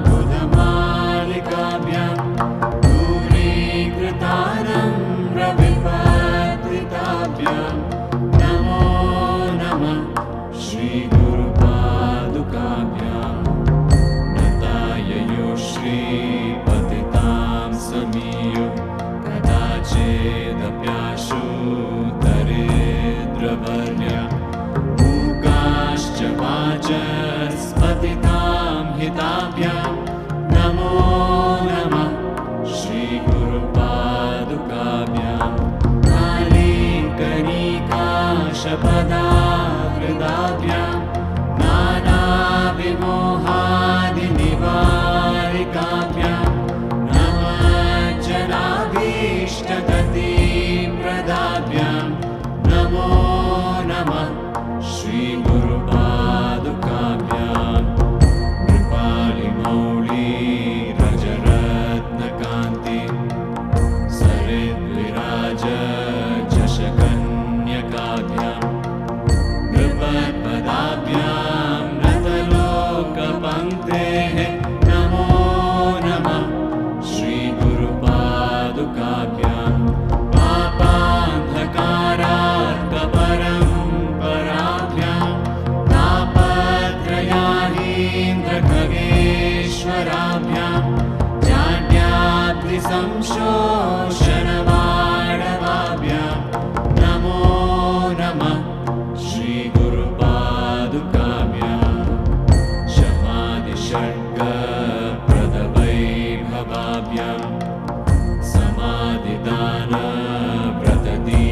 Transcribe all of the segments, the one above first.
बुधमालिकाभ्यां दूरीकृतानम्रविपत्रिताभ्यां नमो नमः श्रीगुरुपादुकाभ्यां नताययो श्रीपतितां समीयो कदाचिदप्याशु दरिद्रवर्या मूकाश्च वाचस्पतितां हिताभ्यां नमो नमः श्रीगुरुपादुकाभ्यां कालीकनिकाशपदाहृदाभ्यां नानाविमोहादिनिवारिकाभ्यां नमः जनाभीष्टगतिप्रदाभ्यां नमो नमः श्रीगुरुपादुकाभ्यां कृपालिमौलिरजरत्नकान्ति सरिद्विराजशकन्यकाभ्यां नृपत्पदाभ्यां नतलोकपङ्क्तेः नमो नमः श्रीगुरुपादुकाभ्यां पापान्धकारार्कपरम्पराभ्यां तापत्रयाहीन्द्रखगेश्वराभ्यां जाड्याद्रिसंशोषणवाणवाभ्यां नमो नमः श्रीगुरुपादुकाभ्यां शमादिषड्गप्रदवैभवाभ्यां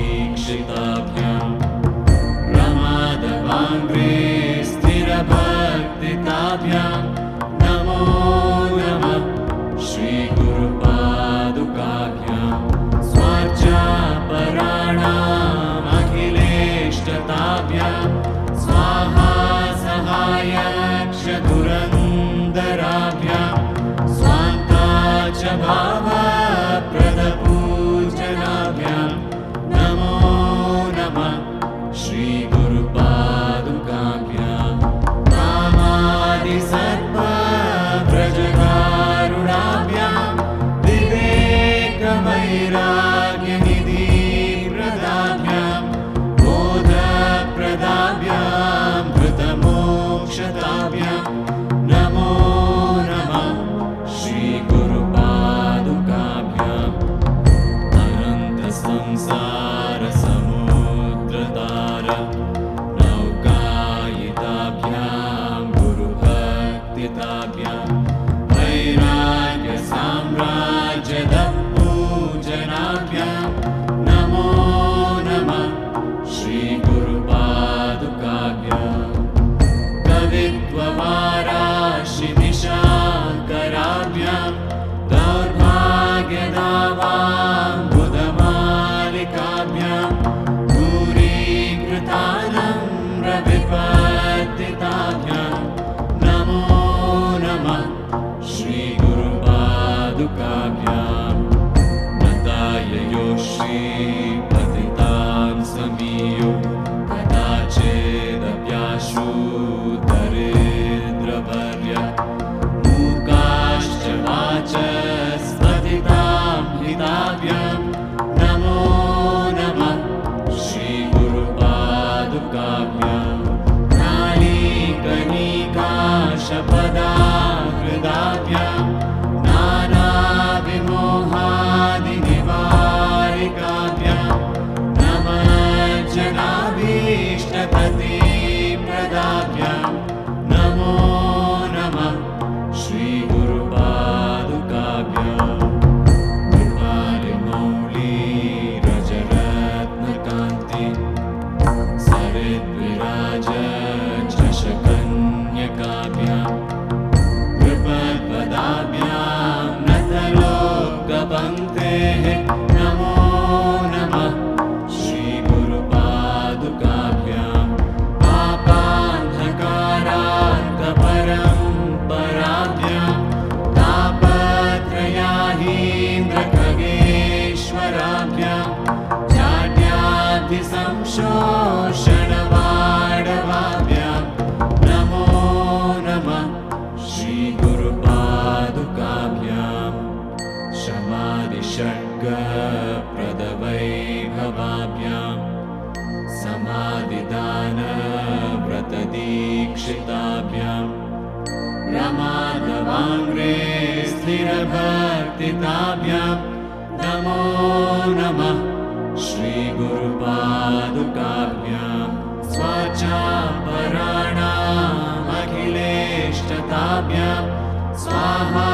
समाधिदानव्रतदीक्षिताभ्यां रमादवाङ्घ्रे स्थिरभक्तिताभ्यां नमो नमः श्रीगुरुपादुकाभ्यां स्वार्चापराणामखिलेष्टताभ्यां स्वाहा सहायक्षधुरन्दराभ्यां स्वान्ता च भावप्रदपूजनाभ्यां नमो नमः श्रीगुरुपादुकाभ्यां कामादिसर्पव्रजकारुणाभ्यां विवेकवैराग्यनिधिप्रदाभ्यां बोधप्रदाभ्यां धृतमोक्षताभ्यां नमो नमः श्रीगुरुपादुकाभ्यां अनन्तसंसारसमुद्रतार नौकायिताभ्यां गुरुभक्तिताभ्यां वैराग्यसाम्राज्यदपूजनाभ्यां नमो नमः श्रीगुरुपादुकाभ्यां कवित्ववाराशिनिशाकराभ्यां दौर्भाग्यदावां बुधमालिकाभ्यां दूरीकृतानम्रविपत्तिताभ्यां नमो नमः श्रीगुरुपादुकाभ्यां नताययो श्रीपतितां समीयो कदाचिदप्याशु दरिद्रवर्या मूकाश्च वाचस्पतितां हिताभ्यां नमो नमः श्रीगुरुपादुकाभ्यां कालीकनिकाशपदाहृदाभ्यां नानाविमोहादिनिवारिकाभ्यां श्रीगुरुपादुकाभ्यां शमादिषड्गप्रदवैभवाभ्यां समाधिदानव्रतदीक्षिताभ्यां रमाधवाङ्ग्रे स्थिरभक्तिताभ्यां नमो नमः श्रीगुरुपादुकाभ्यां स्वाचापराणामखिलेष्टताभ्यां स्वाहा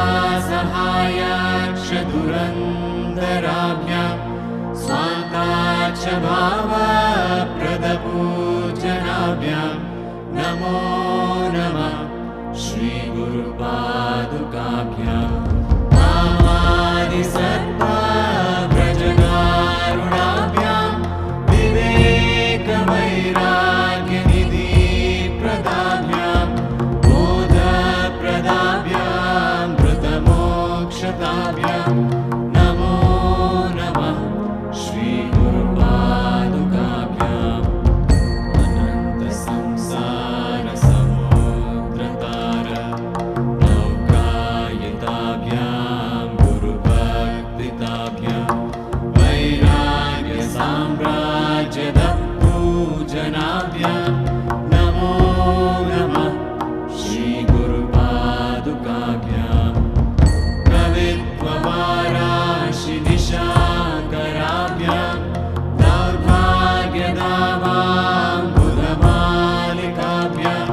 सहायाक्षधुरन्धराभ्यां स्वान्ताच्च भावप्रदपूजनाभ्यां नमो नमः श्रीगुरुपादुकाभ्यां कामादिसत्त्वव्रजगारुणाभ्यां विवेकवैराग्यनिधिप्रदाभ्यां बोधप्रदाभ्यां मृतमोक्षताभ्यां नमो नमः श्रीगुरुपादुकाभ्याम् अनन्तसंसारसमुद्रतार नौकायिताभ्यां गुरुभक्तिताभ्यां वैराग्यसाम्राज्यदपूजनाभ्यां नमो नमः श्रीगुरुपादुकाभ्यां कवित्ववाराशिनिशाकराभ्यां दौर्भाग्यदावाम्बुधमालिकाभ्यां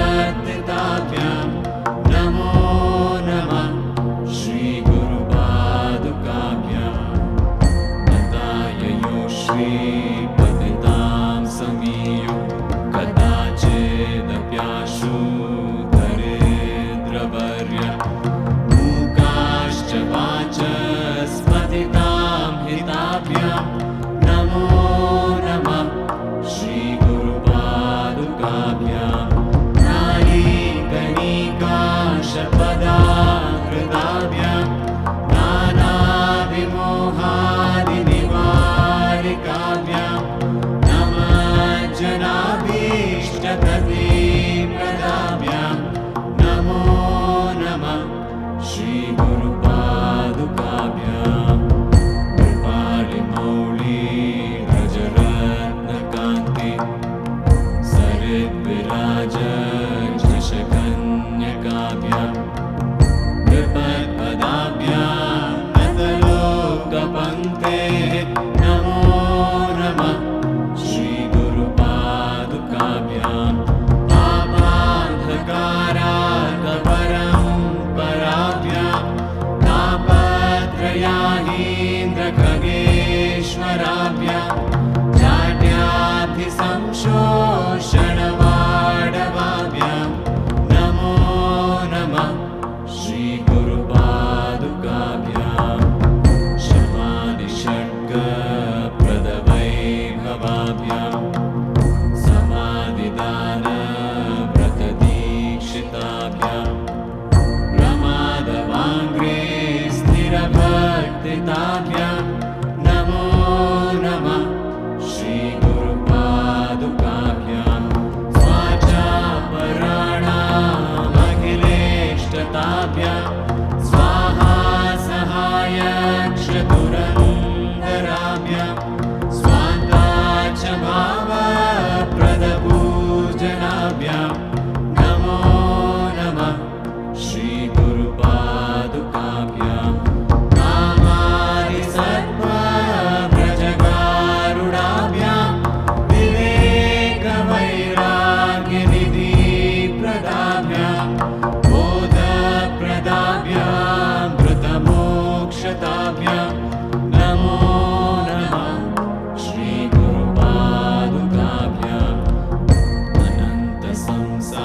दूरीकृतानम्रविपत्तिताभ्यां नमो नमः श्रीगुरुपादुकाभ्यां नताययो श्रीपतितां समीयो कदाचिदप्याशु दरिद्रवर्य मूकाश्च वाचस्पतितां हिताभ्यां नमो नमः श्रीगुरुपादुकाभ्यां नारीकनिकाशपदाकृताभ्यां नानाविमोहादिनिवारिकाभ्यां नमज्जनाभीष्टप्रदाभ्यां नमो नमः श्रीगुरुपादुकाभ्यां कृपालिमौली व्रजरत्नकान्ति सरिद्विराज झषकन्यकाभ्यां नृपत्पदाभ्यां नतलोकपङ्क्तेः नमो नमः श्रीगुरुपादुकाभ्यां पापान्धकाराकपरम्पराभ्यां तापत्रयाहीन्द्रखगेश्वराभ्यां जाड्याभिसंशोषणवाडवाभ्यां नमो नमः श्रीगुरुपादुकाभ्यां शमादिषड्गप्रदवैभवाभ्यां समाधिदानव्रतदीक्षिताभ्यां रमाधवाङ्ग्रे स्थिरभक्तिताभ्यां नमो नमः श्रीगुरुपादुकाभ्यां स्वाचापराणामखिलेष्टताभ्यां स्वाहा सहायक्षधुरन्धराभ्यां स्वान्ताच्च भावप्रदपूजनाभ्यां नमो नमः श्रीगुरुपादुकाभ्यां कामादिसत्त्वव्रजगारुणाभ्यां विवेकवैराग्यनिधिप्रदाभ्यां बोधप्रदाभ्यां मृतमोक्षताभ्यां नमो नमः श्रीगुरुपादुकाभ्याम् अनन्तसंसारसमुद्रतार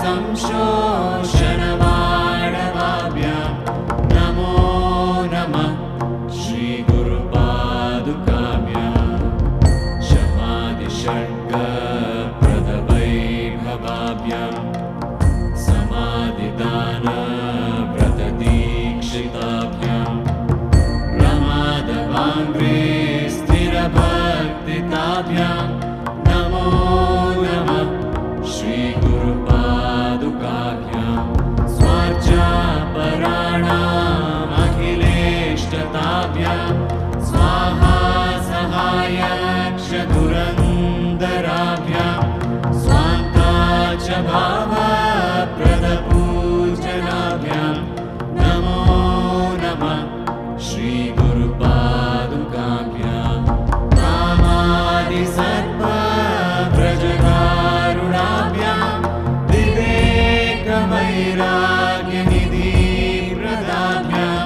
वैराग्यसाम्राज्यदत्पूजनाभ्यां नमो नमः श्रीगुरुपादुकाभ्यां शमादिषड्गप्रदवैभवाभ्यां समाधिदानव्रतदीक्षिताभ्यां प्रमादवाङ्घ्रे स्थिरभक्तिताभ्यां नमो नमः श्रीगुरुपादुकाभ्यां स्वार्चापराणामखिलेष्टताभ्यां स्वाहा सहायक्षधुरन्धराभ्यां स्वान्ता च भावप्रदपूजनाभ्यां नमो नमः श्रीगुरुपादुकाभ्यां कामादिसर्पव्रजकारुणाभ्यां विवेकवैराग्यनिधिप्रदाभ्यां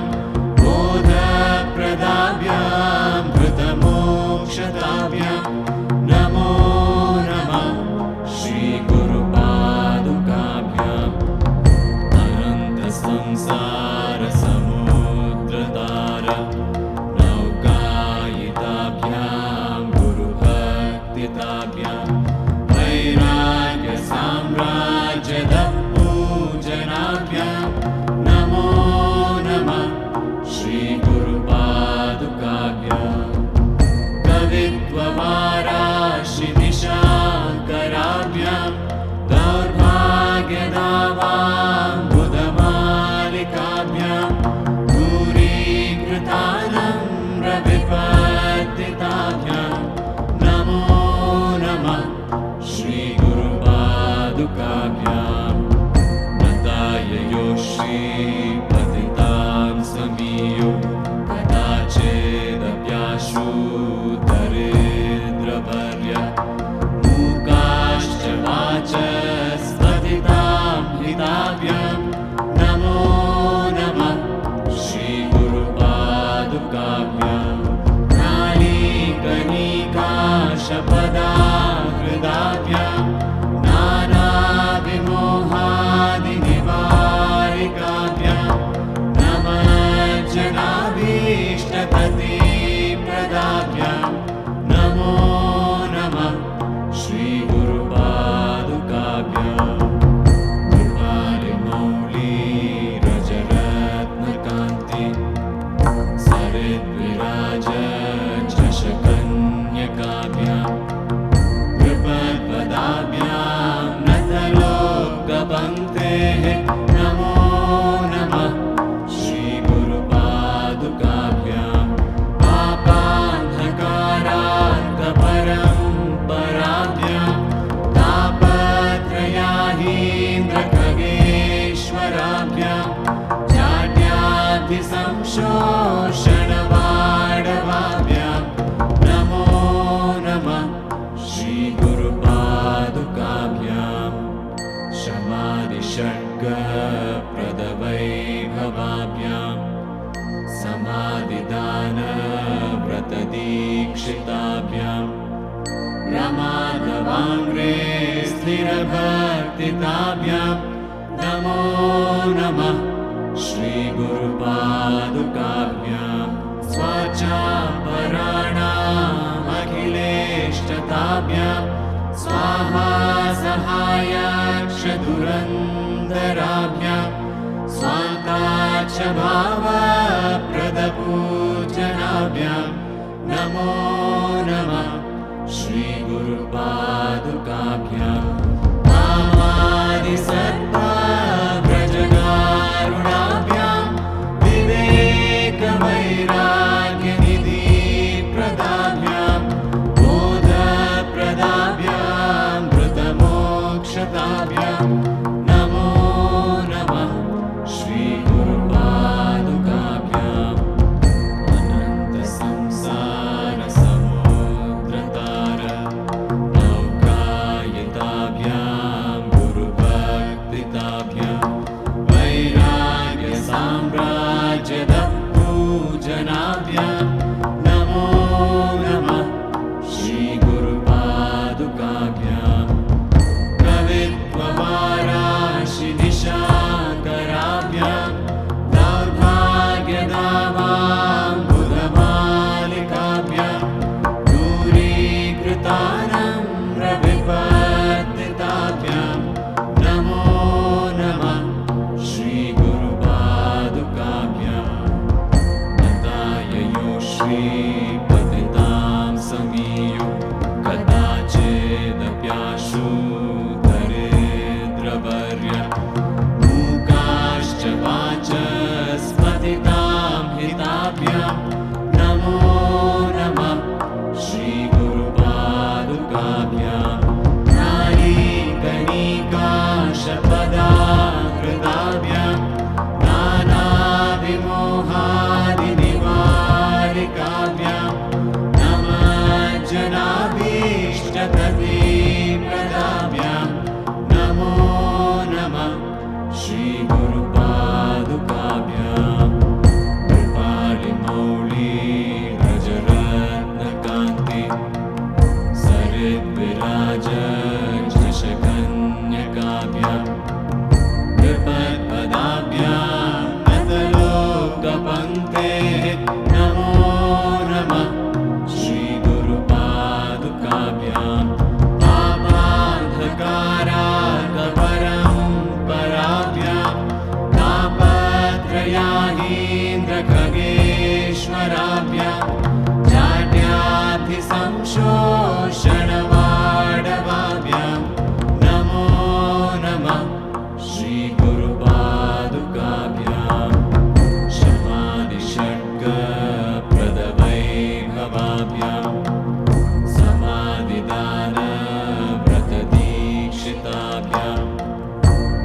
बोधप्रदाभ्यां धृतमोक्षताभ्यां नमो नमः श्रीगुरुपादुकाभ्याम् अनन्तसंसारसमुद्रतार नौकायिताभ्यां गुरुभक्तिताभ्यां वैराग्यसाम्राज्यदत्पूजनाभ्यां नमो नमः श्रीगुरुपादुकाभ्यां कवित्ववाराशिदिशाङ्कराभ्यां दौर्भाग्यदावाम्बुधमालिकाभ्यां दूरीकृतानम्रविपत्तिताभ्यां नमो नमः श्रीगुरुपादुकाभ्यां नताययो श्रीपतितां समीयो कदाचिदप्याशु दरिद्रवर्य मूकाश्च वाचस्पतितां हिताभ्यां नमो नमः श्रीगुरुपादुकाभ्यां नालीकनिकाशपदाहृदाभ्यां नानाविमोहादिनिवारिकाभ्यां नमः जनाभीष्टप्रदाभ्यां नमो नमः श्रीगुरुपादुकाभ्यां कृपालिमौलिरजरत्नकान्ति सरिद्विराजचषकन्यकाभ्यां कृपद्पदाभ्यां नतलोकपङ्क्तेः नमो नमः श्रीगुरुपादुकाभ्यां पापान्धकारार्कपरम्पराभ्यां तापत्रयाहीन्द्रखगेश्वराभ्यां जाड्याब्धिसंशोषणवाडवाभ्यां नमो नमः श्रीगुरुपादुकाभ्यां शमादिषड्गप्रदवैभवाभ्यां समाधिदानव्रतदीक्षिताभ्यां प्रमादवाङ्घ्रे स्थिरभक्तिताभ्यां नमो नमः श्रीगुरुपादुकाभ्यां स्वार्चापराणामखिलेष्टताभ्यां स्वाहा सहायक्षधुरन्धराभ्यां स्वान्ता च भावप्रदपूजनाभ्यां नमो नमः श्रीगुरुपादुकाभ्यां कामादिसर्पव्रजकारुणाभ्यां विवेकवैराग्यनिधिप्रदाभ्यां बोधप्रदाभ्यां धृतमोक्षताभ्यां नमो नमः श्रीगुरुपादुकाभ्याम् अनन्तसंसारसमुद्रतार नौकायिताभ्यां गुरुभक्तिताभ्यां वैराग्यसाम्राज्यदत्पूजनाभ्यां नमो नमः श्रीगुरुपादुकाभ्यां कवित्ववारा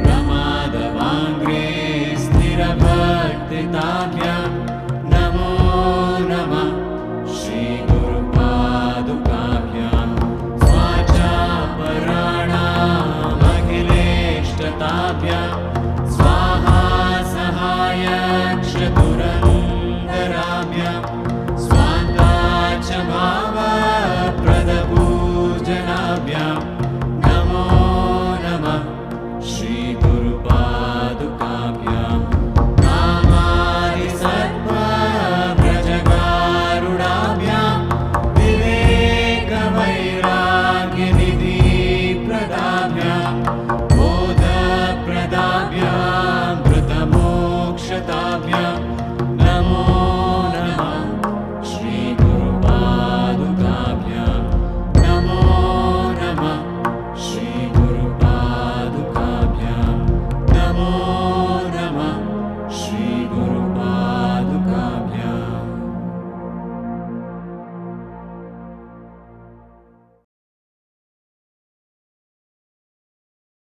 प्रमादवाङ्ग्रे स्थिरभक्तिताभ्यां नमो नमः श्रीगुरुपादुकाभ्यां स्वाचापराणामखिलेष्टताभ्यां